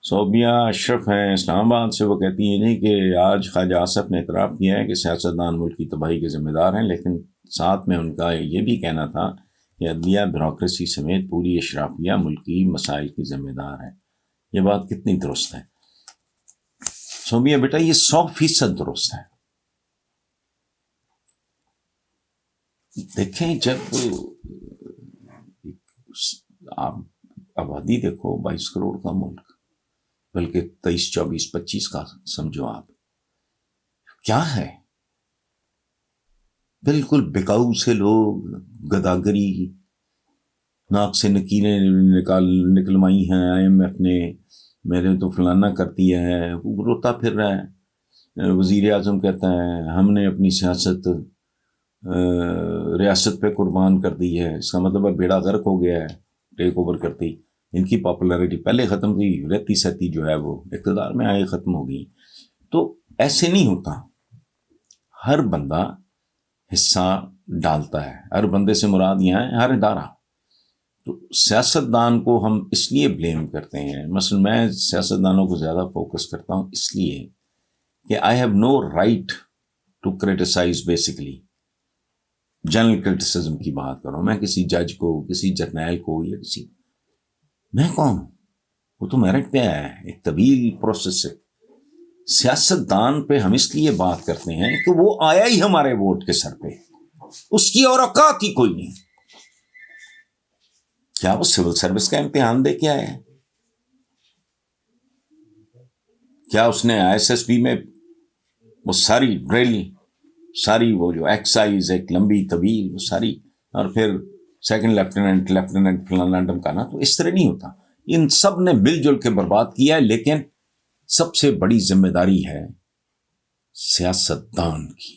صوبیہ اشرف ہیں اسلام آباد سے، وہ کہتی ہیں جی کہ آج خواجہ آصف نے اعتراف کیا ہے کہ سیاستدان ملک کی تباہی کے ذمہ دار ہیں، لیکن ساتھ میں ان کا یہ بھی کہنا تھا کہ عدلیہ بیوروکریسی سمیت پوری اشرافیہ ملکی مسائل کی ذمہ دار ہے۔ یہ بات کتنی درست ہے؟ صوبیہ بیٹا یہ 100% درست ہے۔ دیکھیں جب آپ آبادی دیکھو 22 کروڑ کا ملک، بلکہ 23 24 25 کا سمجھو، آپ کیا ہے؟ بالکل بکاؤ سے لوگ گداگری ناک سے نکیلیں نکلوائی ہیں IMF نے، میرے تو فلانا کرتی ہے، روتا پھر رہا ہے۔ وزیر اعظم کہتا ہے ہم نے اپنی سیاست ریاست پہ قربان کر دی ہے، اس کا مطلب ہے بیڑا غرق ہو گیا ہے ٹیک اوور کرتی۔ ان کی پاپولیرٹی پہلے ختم کی، رہتی سہتی جو ہے وہ اقتدار میں آئے ختم ہو گئی۔ تو ایسے نہیں ہوتا، ہر بندہ حصہ ڈالتا ہے، ہر بندے سے مراد یہاں ہے ہر ادارہ۔ تو سیاستدان کو ہم اس لیے بلیم کرتے ہیں، مثلا میں سیاستدانوں کو زیادہ فوکس کرتا ہوں اس لیے کہ I have no right to criticise, basically general criticism کی بات کروں، میں کسی جج کو، کسی جرنیل کو، یا کسی، میں کون ہوں؟ وہ تو میرٹ پہ آیا ہے، ایک طویل پروسیس سے۔ سیاستدان پہ ہم اس لیے بات کرتے ہیں کہ وہ آیا ہی ہمارے ووٹ کے سر پہ، اس کی اور اوقات ہی کوئی نہیں۔ کیا وہ سول سروس کا امتحان دے کے آیا ہے؟ کیا اس نے ISSB میں وہ ساری ڈریل، ساری وہ جو ایکسائز ایک لمبی طویل وہ ساری، اور پھر سیکنڈ لیفٹیننٹ فلانا ڈمکانا؟ تو اس طرح نہیں ہوتا، ان سب نے مل جل کے برباد کیا ہے۔ لیکن سب سے بڑی ذمہ داری ہے سیاستدان کی،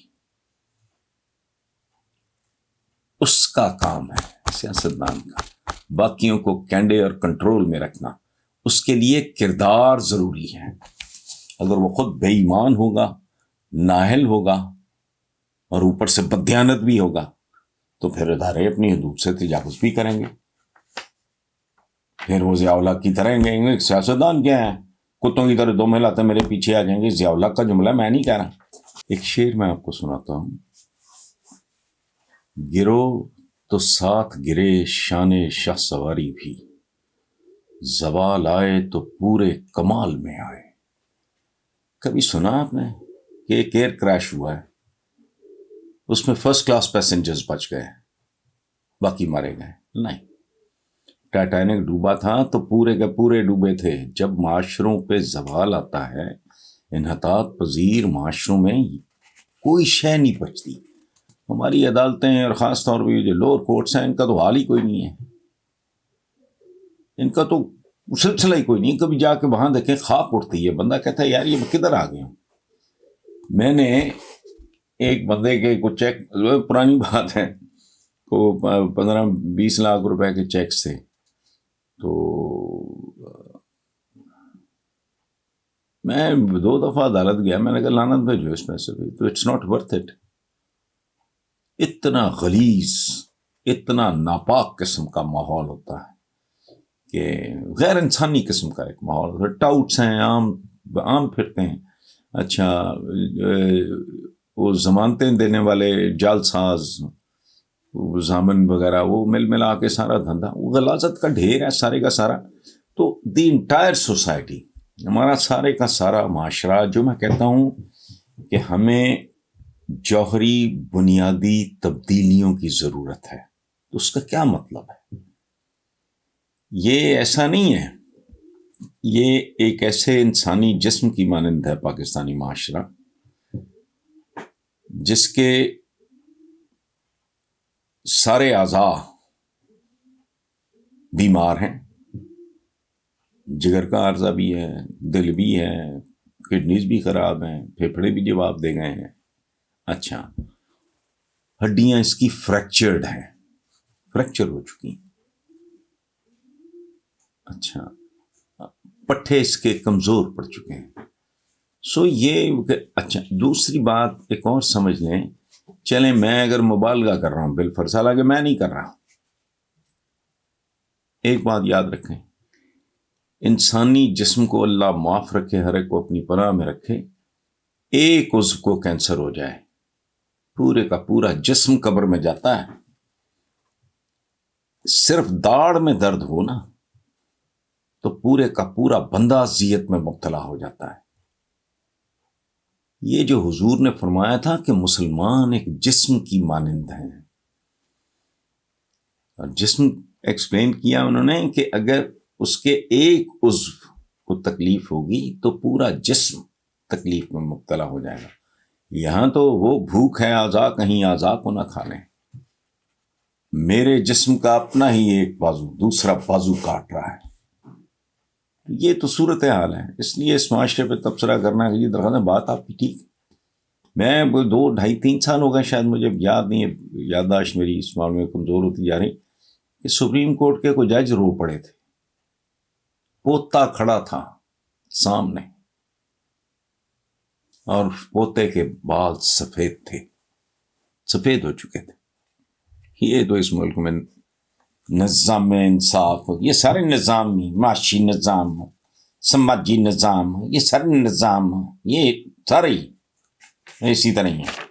اس کا کام ہے سیاستدان کا باقیوں کو کینڈے اور کنٹرول میں رکھنا۔ اس کے لیے کردار ضروری ہے۔ اگر وہ خود بے ایمان ہوگا، نااہل ہوگا، اور اوپر سے بددیانت بھی ہوگا، تو پھر ادارے اپنی حدود سے تجاوز بھی کریں گے۔ پھر وہ ضیاء الحق کی طرح کہیں گے سیاستدان کیا ہے، کتوں کی طرح دو مہلاتے میرے پیچھے آ جائیں گے۔ ضیاء الحق کا جملہ میں نہیں کہہ رہا۔ ایک شعر میں آپ کو سناتا ہوں، گرو تو ساتھ گرے شان شاہ سواری بھی، زوال آئے تو پورے کمال میں آئے۔ کبھی سنا آپ نے کہ ایک ایئر کریش ہوا ہے، اس میں فرسٹ کلاس پیسنجرز بچ گئے، باقی مارے گئے؟ نہیں۔ ٹائٹینک ڈوبا تھا تو پورے کے پورے ڈوبے تھے۔ جب معاشروں پہ زوال آتا ہے، انحطاط پذیر معاشروں میں کوئی شے نہیں بچتی۔ ہماری عدالتیں اور خاص طور پہ جو لوور کورٹس ہیں، ان کا تو حال ہی کوئی نہیں ہے، ان کا تو سلسلہ ہی کوئی نہیں۔ کبھی جا کے وہاں دیکھیں خاک اڑتی ہے، بندہ کہتا ہے یار یہ کدھر آ گئے ہوں۔ میں نے ایک بندے کے کو چیک، پرانی بات ہے، کو 15-20 لاکھ روپے کے چیکس تھے، تو میں 2 دفعہ عدالت گیا، میں نے کہا لعنت بھیجو اس پیسے پہ، تو اٹس ناٹ ورتھ اٹ۔ اتنا غلیظ، اتنا ناپاک قسم کا ماحول ہوتا ہے کہ غیر انسانی قسم کا ایک ماحول ہوتا ہے۔ ٹاؤٹس ہیں، عام پھرتے ہیں۔ اچھا وہ ضمانتیں دینے والے جعل ساز، ضامن وغیرہ، وہ مل ملا کے سارا دھندا، وہ غلاظت کا ڈھیر ہے سارے کا سارا۔ تو دی انٹائر سوسائٹی، ہمارا سارے کا سارا معاشرہ، جو میں کہتا ہوں کہ ہمیں جوہری بنیادی تبدیلیوں کی ضرورت ہے، تو اس کا کیا مطلب ہے؟ یہ ایسا نہیں ہے، یہ ایک ایسے انسانی جسم کی مانند ہے پاکستانی معاشرہ، جس کے سارے اعضاء بیمار ہیں۔ جگر کا عارضہ بھی ہے، دل بھی ہے، کڈنیز بھی خراب ہیں، پھیپھڑے بھی جواب دے گئے ہیں۔ اچھا ہڈیاں اس کی فریکچرڈ ہیں، فریکچر ہو چکی ہیں۔ اچھا پٹھے اس کے کمزور پڑ چکے ہیں۔ سو یہ اچھا دوسری بات ایک اور سمجھ لیں، چلیں میں اگر مبالغہ کر رہا ہوں بالفرض، حالانکہ میں نہیں کر رہا، ایک بات یاد رکھیں، انسانی جسم کو اللہ معاف رکھے، ہر ایک کو اپنی پناہ میں رکھے، ایک عضو کو کینسر ہو جائے، پورے کا پورا جسم قبر میں جاتا ہے. صرف داڑھ میں درد ہو نا تو پورے کا پورا بندہ اذیت میں مبتلا ہو جاتا ہے. یہ جو حضور نے فرمایا تھا کہ مسلمان ایک جسم کی مانند ہیں، اور جسم ایکسپلین کیا انہوں نے کہ اگر اس کے ایک عضو کو تکلیف ہوگی تو پورا جسم تکلیف میں مبتلا ہو جائے گا. یہاں تو وہ بھوک ہے اعضاء، کہیں اعضاء کو نہ کھا لیں. میرے جسم کا اپنا ہی ایک بازو دوسرا بازو کاٹ رہا ہے. یہ تو صورت حال ہے. اس لیے اس معاشرے پہ تبصرہ کرنا کہ یہ درخواست بات آپ کی ٹھیک. میں 2 2.5 3 سال ہو گئے شاید، مجھے یاد نہیں ہے، یادداشت میری اس معاملے میں کمزور ہوتی جا رہی، کہ سپریم کورٹ کے کوئی جج رو پڑے تھے، پوتا کھڑا تھا سامنے اور پوتے کے بال سفید تھے، سفید ہو چکے تھے. یہ تو اس ملک میں نظام انصاف، یہ سارے نظام، معاشی نظام، سماجی نظام، یہ سارے نظام، یہ سارے ہی اسی طرح ہی ہیں.